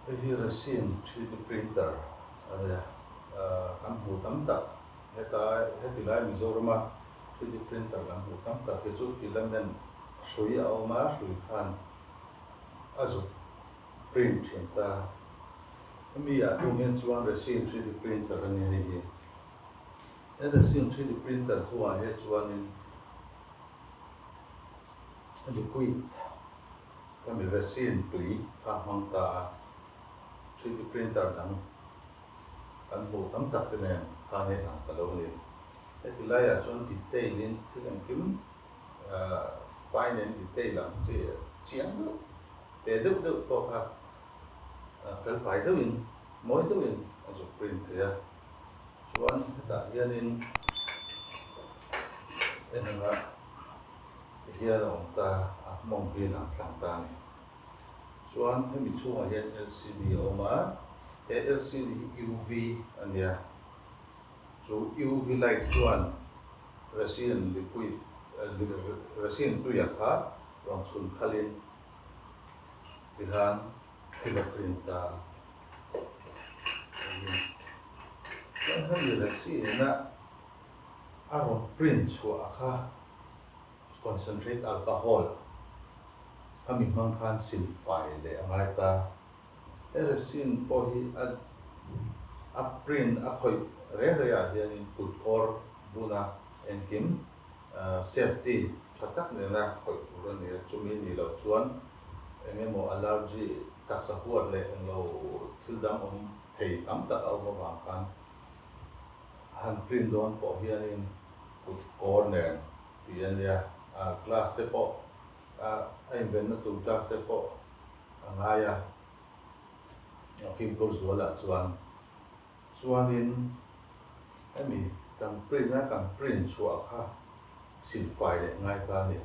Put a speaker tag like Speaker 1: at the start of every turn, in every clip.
Speaker 1: Here Resin 3D printer kan hmu tam tak heti lai Mizoram 3D printer kan hmu tam tak he chu filament hrui a awm a hrui khan a zuk print thiam ta mi a tum hian chuan Resin 3D printer ani hei hi Resin 3D printer chuan he chuanin liquid kami resin tui kha hmang ta 3D printer dang kan hmu tam tak te nen kha he ang ta lo ni heti lai a chuan detail in thil an kim fine and detail ang chi chiang do te deuh deuh pawh kha fel fai deuhin mawi deuhin a zuk print thei a chuan hetah hianin enanga hian a awm ta a hmawng hi lam tlang ta ni chuan hemi chungah hian LCD a awm a he LCD UV ania chu UV light chuan resin liquid resin tuia kha rang chhun khalin tihan thila print ta hemi resin na a rawn print chhuah kha concentrate alcohol kami hmang khan silfai le angai ta resin pawh hi a print a khawih re re a hianin kut kawr buna enkim safety thatak nena khawih tur ani chumi ni lo chuan engemaw allergy taksa huat le englo thil dang awm thei tam tak a awm awang khan han print dawn pawh hianin kut kawr nen ti ania glass te pawh a invent na tur glass te pawh a ngaia film kawr zual ah chuanin hemi kan print chhuah kha silfai le ngai ta ni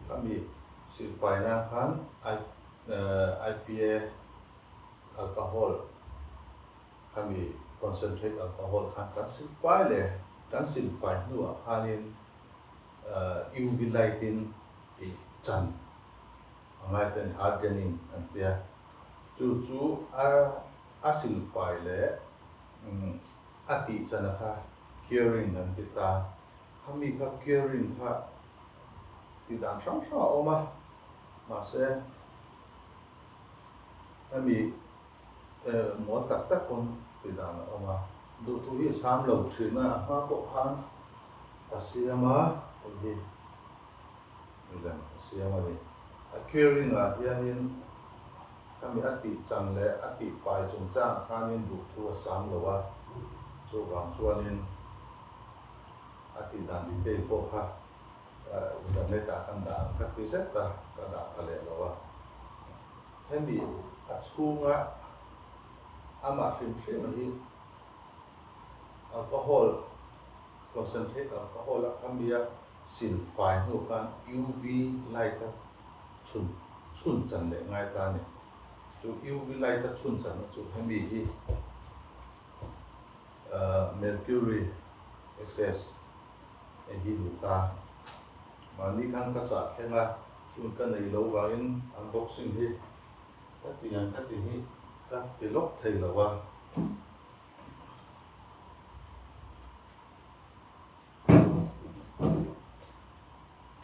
Speaker 1: kami silfai na khan IPA alcohol kami concentrate alcohol khan kan silfai le kan silfai nu a khanin UV light in chan angai ten hardening an tia chu a silfai le ati chana kha curing an ti ta khami kha curing kha ti dan sang sang awma ma se ami mo tak tak kon ti dan awma du tu hi sam lo thina ha ko khan asiama hi milan asiama ni a curing a hianin kami ati chan le ati pai chung chang khanin du thu sam lo wa chu wang chuanin ati dan di te po kha da ne ta kan da ka ti set ta ka da ka le lo wa hemi a chunga ama film hi alcohol concentrate alcohol a khamia silfai nu kan UV light a chun chan le ngai ta ni chu UV light a chun chan chu hemi hi Mercury XS hi ta mani kan ka cha khenga chun kan nei lo wangin unboxing hi ka ti hi ka ti lok thei lo wa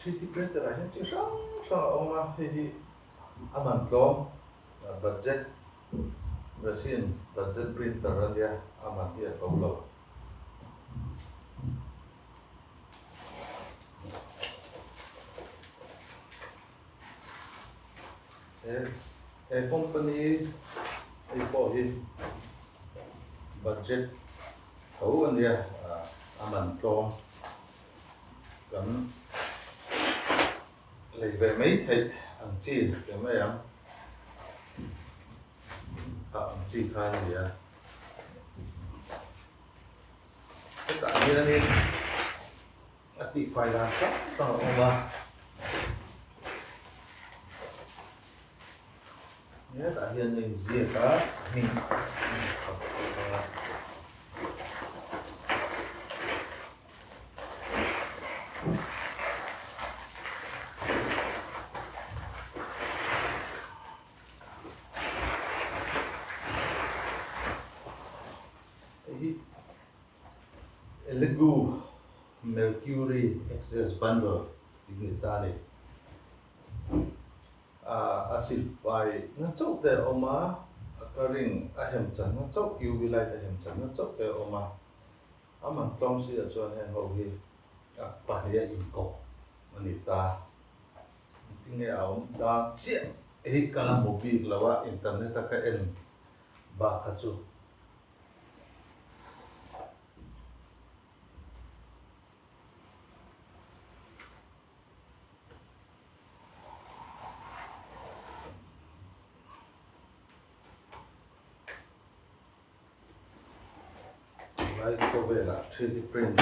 Speaker 1: 3D printer hian chi hrang hrang a awm a hei hi a man tlawm budget resin budget printer ania a man hi a to lo he company ei pawh hi budget tho ania a man tlawm kan lấy về mấy thịt ăn chi cái mấy em ăn chi khai gì à tất cả như thế này bị phải làm chắc tao mà nhớ tại hiện này gì cả hình Elegoo XS Bundle thì người ta này acidify nó chốc để oma cái ring ahem chân nó chốc UV light ahem chân nó chốc để oma aman trong si ở chỗ này hầu như bản địa in cổ người ta tiếng nghe ông đã chết hết cả là một việc làว่า internet ta cái em ba cái chỗ lại có về là 3D print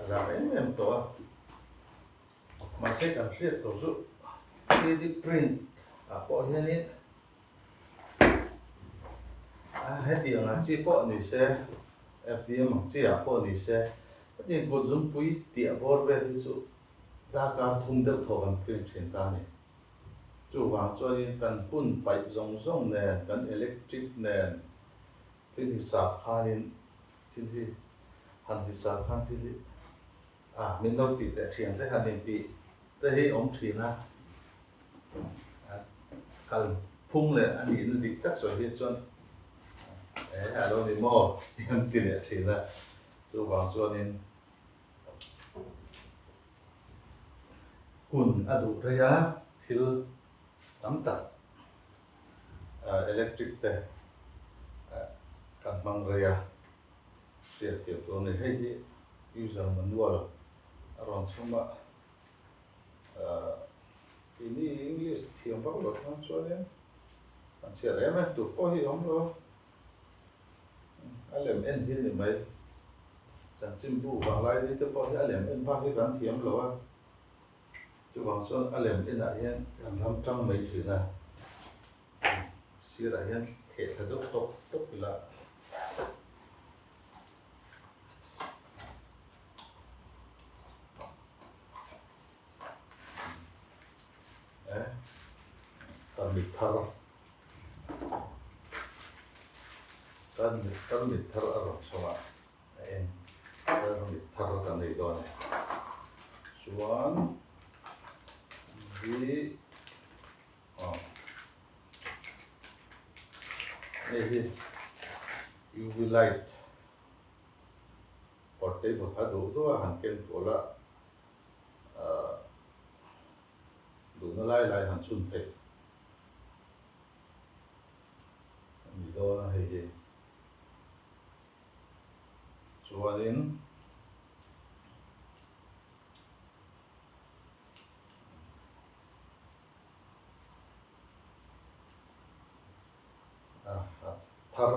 Speaker 1: là em to mà sẽ cảm thấy tổ chức 3D print có hiện nay hết tiền là chỉ có người sẽ FDM mà chỉ có người sẽ nhưng có dùng bụi tiệm bor về ví dụ ta cả thùng được thầu bằng print hiện tại này chủ vào cho nên cần phun bảy rong nè cần electric nè thì sạc khan thì hành thì sạc khan thì mình đâu tỉ để thiền tới hành tỉ tới khi ông thiền cần phun lên anh nhìn nó đi tất rồi hết trơn đấy đâu thì mò em tỉ để thiền là chủ vào cho nên hun đủ rồi á thì tắm tật electric te cần mang rồi sẽ tiếp tục này hay đi user manual around some ini English thiam bao lâu tháng cho nên anh sẽ làm hết tụi có hiểu không rồi anh làm en hin thì mấy chẳng chim bu vào lại đi tới có thể làm en ba cái gắn thiam rồi chú bằng xuân anh làm en lại hen làm trăm mấy thứ này xưa lại hen hệ thật tốt là tan mit thar ở trong em tan mit thar tan này đó này xuân đi đây đi UV light portable hạt đủ đó hàng ken của là đủ nó lại hàng xuân thế đó hay cho đến thar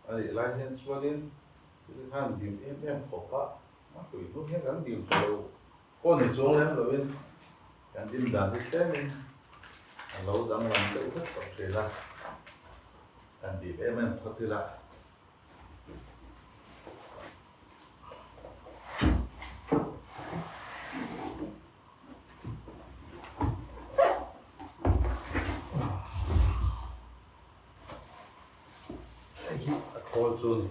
Speaker 1: anh lại hiện cho đến cái hàng điểm em khó quá mà tụi nó hiện gắn điểm đầu con này xuống em rồi bên gắn điểm đàn thì thế mình lâu đang làm đâu rất có thể là gắn điểm em có thể là cold zone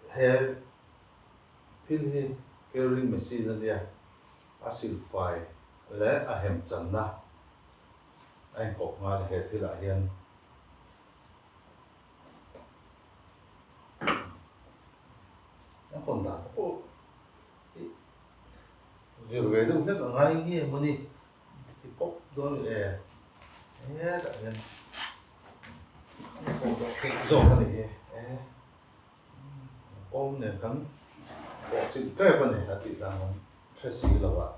Speaker 1: hair till carrying machine này acidify lẽ hem chân na anh cột ngay hệ thì lại hiện nó còn đã có rồi về đâu hết ở ngay kia mà đi thì cột đó là tại nên cột cái giò này ôm này cắn bỏ xin trái bên này là tự làm trái xì là vậy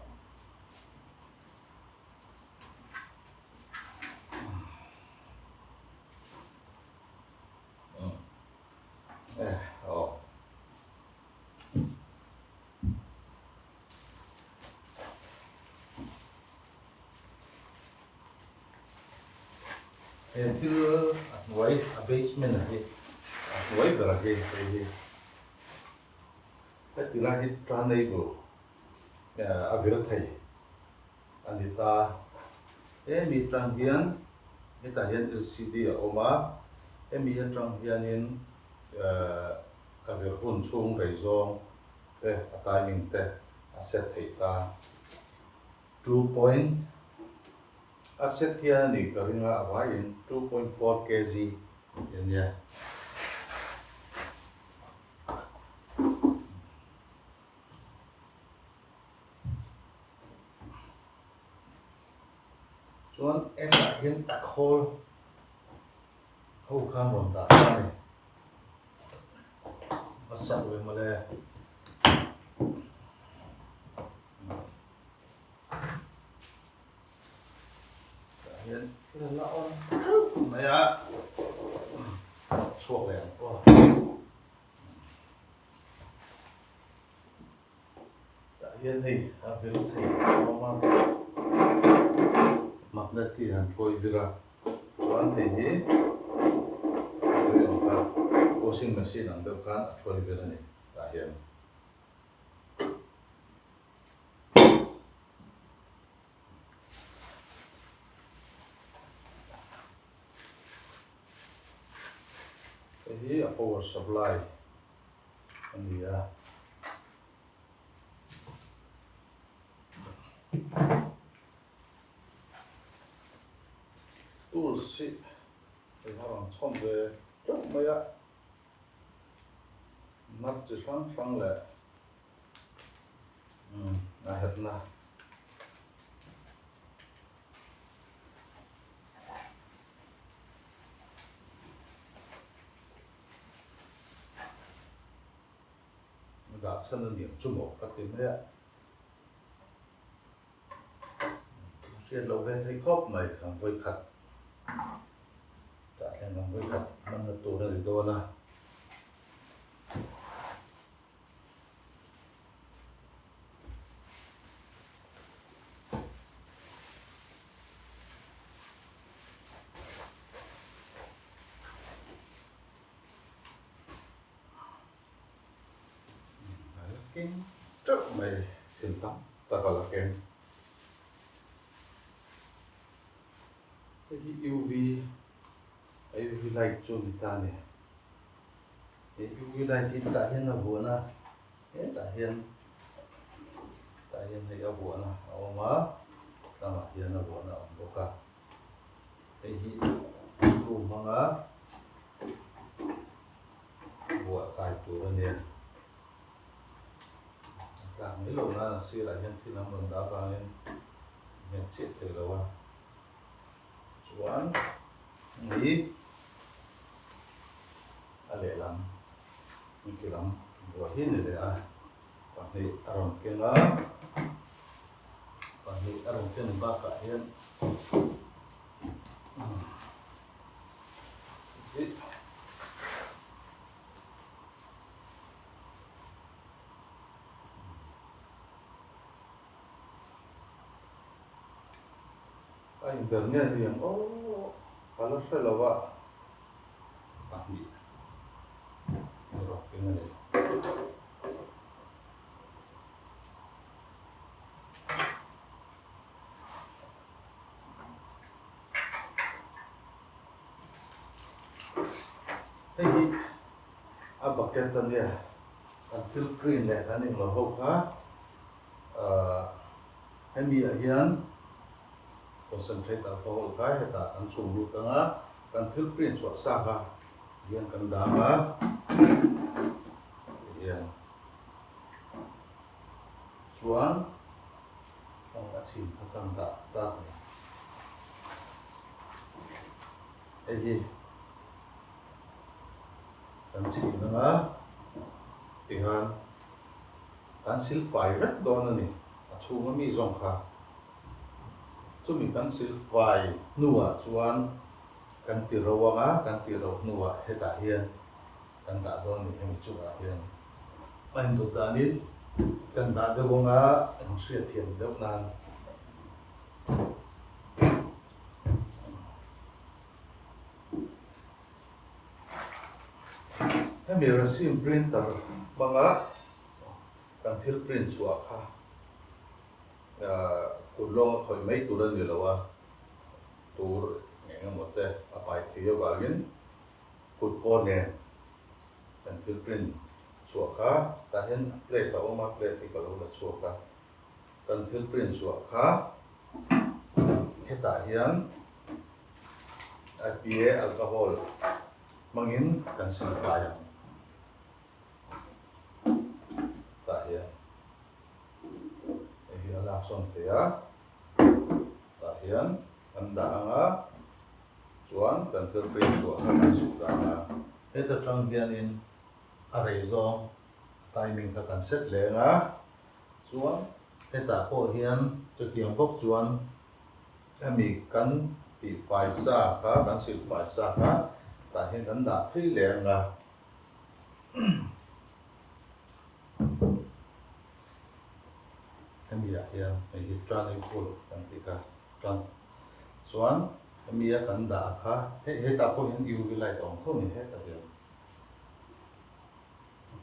Speaker 1: Itu wave basement lagi, wave lagi, itu lagi tranai bu, avirat hai, anita mi tang hian heta hian LCD a awma mi atang hianin a ver hun chung reizawng te a timing te a set thei ta 2 point a set hian ni ka ringa a vaiin 2.4 kg yan ya chuan enda hian tak hawl ho khan ron ta ni masak we male hian thil la on maya chuak le ko hian hei a vil thei mama makna thi han thoi vira chuan hei hi tui ang ka washing machine ang deuh khan a thoi vira ni ta hian hei hi a power supply ani a tools si hei harang chom ve chok maya nắp chỉ sáng lệ là hết na đã chân điểm chung một các tiếng đấy ạ chuyện lâu về thấy khóc mày càng với khát đã thành càng với khát năng lực tổ này to na kinh trước mày xin tắm ta gọi là kem cái UV light chun ta này cái UV light thì ta hiện là vừa na ta hiện này ở vừa na ở mà ta mà hiện là vừa na ở đâu cả cái gì screw mà ngã vừa cài tủ này làm mấy lồng là xưa là nhân thì làm đá vào nên nhân chết thì là qua chuan nghĩ lệ lắm những cái lắm vừa hết này để còn thì aron kia nó còn thì aron kia nó ba cả hiện internet yang kalau saya lawa pasti rock ini deh hei apa kaitan dia until green deh kan ini loh ha ini ahian concentrate alcohol kai heta an chung lu tanga kan thil print chwa sa ka hian kan dama hian chuan ong a chin phatang da ta hi kan chin nga tingan kan sil fai ret don ani a chunga mi zong kha chúng mình kan sil fai nuwa chuan kan ti rawanga kan ti raw nuwa heta hian kan da don ni hem chu a hian main do danin kan da de wanga ang sia thiam deuh nan hemi resin printer banga kan thil print chu a kha cụt lo khỏi mấy tụ đơn gì là wa tụ nghe một thế à bài thi vào gin cụt con nè cần thứ print sủa khá ta hiện plate tao mà plate thì có là sủa khá cần thứ print sủa khá hiện tại hiện IPA alcohol mangin cần sinh phai tại hiện hiện là son thế à tại hiện cần đã ngã chuan cần thứ print sủa khá cần sủa ra hết tất trong viên in arrazo timing ka kan set le nga chuan heta pawh hian chutiang bawk chuan ami kan ti fai sa kha kan sil fai sa kha ta hian kan dah thui le nga ami ya hian hi tranning full kan ti ka tran chuan ami ya kan dah kha heta pawh hian UV light on tho ni heta hian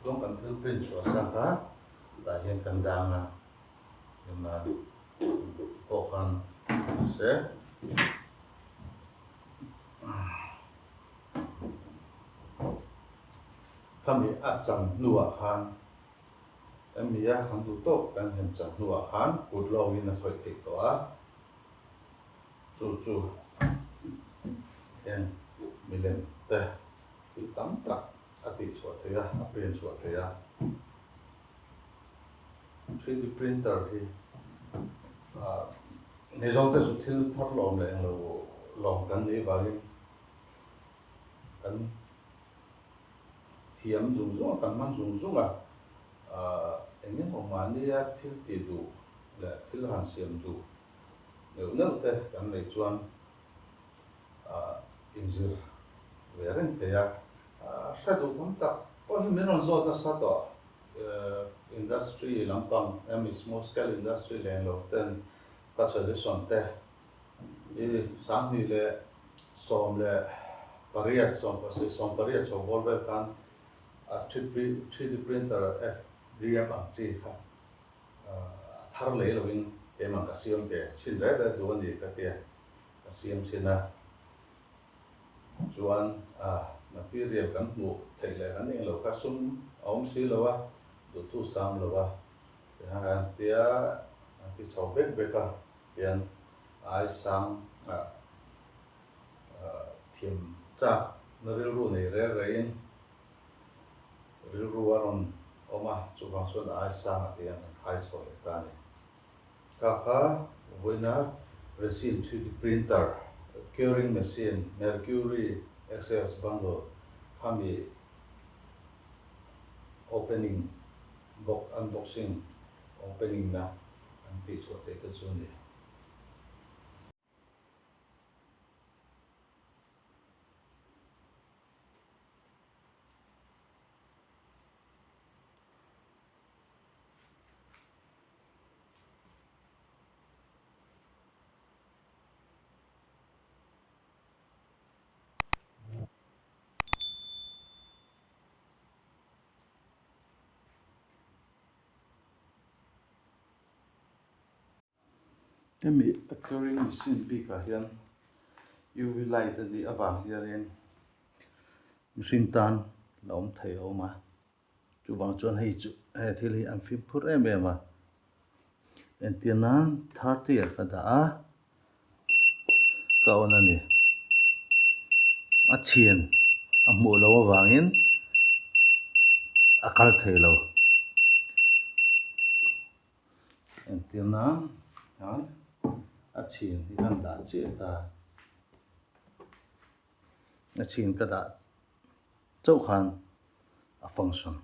Speaker 1: trong cần thứ print sủa sang cá tại hiện cần đang nhưng mà khó khăn sẽ không bị áp chẳng nua khan em bị không đủ tốt cần hiện chẳng nua khan cột lâu như là khỏi thịt đó chú em mình lên đây chỉ tắm tắt ati suat thế à, print suat thế à, 3D printer thì nếu trong cái số thiếu thoát lỏng này là lỏng cái này vào cái thiếm dùng cái măng dùng anh em họ mà đi thiếu tiền đủ là thiếu hàng xiêm đủ nếu thế cái này chuan in dư về thế à sẽ đủ thấm tắc có những mình nói ta sát đó industry làm bằng em small scale industry lên rồi tên các suggestion thế thì sáng nay là xóm là pariat xóm cái xóm pariat cho volve khan 3D printer FDM ang chi kha thar lấy là mình em ang kasiam ke chin ra ra duan đi cái thế kasiam chin na chuan material kan hmu thei le kan eng lo ka sum om si lo wa du tu sam lo wa han tia ti chau bek bek ka hian ai sang thim cha na ril ru nei re re in ril ru aron oma chu bang chuan ai sang tian khai chho le ta ni ka kha voina resin 3D printer curing machine Mercury XS Bundle kami opening box unboxing opening na ang picture take it soon Emi curing machine bi ka hian UV light di awang hian machine tan lom thei oma chu bang chuan hei chu thil hi an film phur em em en tianan 30 ka da ka on ani a chhian a hmu lo awangin a kal thei lo en tianan han a chhin hi kan da che ta a chhin ka da chau khan a function